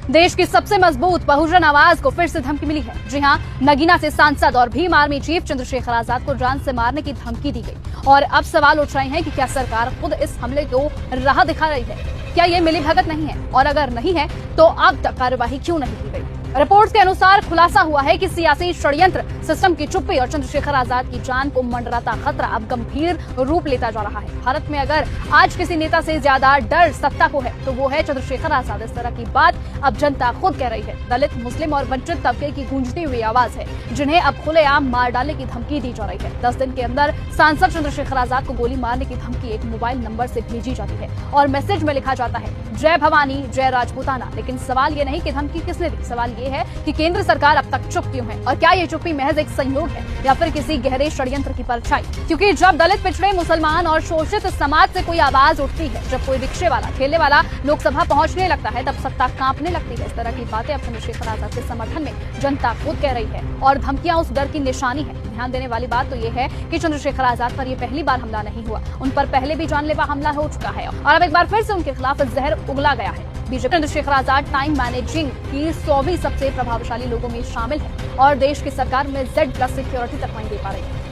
देश की सबसे मजबूत बहुजन आवाज को फिर से धमकी मिली है। जी हां, नगीना से सांसद और भीम आर्मी चीफ चंद्रशेखर आजाद को जान से मारने की धमकी दी गई और अब सवाल उठ रहे हैं कि क्या सरकार खुद इस हमले को राह दिखा रही है? क्या ये मिलीभगत नहीं है? और अगर नहीं है तो अब तक कार्यवाही क्यों नहीं की गई? रिपोर्ट्स के अनुसार खुलासा हुआ है कि सियासी षड्यंत्र, सिस्टम की चुप्पी और चंद्रशेखर आजाद की जान को मंडराता खतरा अब गंभीर रूप लेता जा रहा है। भारत में अगर आज किसी नेता से ज्यादा डर सत्ता को है तो वो है चंद्रशेखर आजाद। इस तरह की बात अब जनता खुद कह रही है। दलित, मुस्लिम और वंचित तबके की गूंजती हुई आवाज है जिन्हें अब खुलेआम मार डालने की धमकी दी जा रही है। 10 दिन के अंदर सांसद चंद्रशेखर आजाद को गोली मारने की धमकी एक मोबाइल नंबर से भेजी जाती है और मैसेज में लिखा जाता है, जय भवानी, जय राजपूताना। लेकिन सवाल ये नहीं कि धमकी किसने दी, सवाल ये है कि केंद्र सरकार अब तक चुप क्यों है और क्या ये चुप्पी महज एक संयोग है या फिर किसी गहरे षड्यंत्र की परछाई? क्योंकि जब दलित, पिछड़े, मुसलमान और शोषित समाज से कोई आवाज उठती है, जब कोई रिक्शे वाला, ठेले वाला लोकसभा पहुंचने लगता है, तब सत्ता कांपने लगती है। इस तरह की बातें अब चंद्रशेखर आजाद के समर्थन में जनता खुद कह रही है और धमकियां उस डर की निशानी है। ध्यान देने वाली बात तो ये है कि चंद्रशेखर आजाद पर यह पहली बार हमला नहीं हुआ, उन पर पहले भी जानलेवा हमला हो चुका है और अब एक बार फिर से उनके खिलाफ जहर उगला गया है। BJP Chandrashekhar Azad time managing की 100वीं सबसे प्रभावशाली लोगों में शामिल है और देश की सरकार में Z+ सिक्योरिटी तक नहीं दे पा रही है।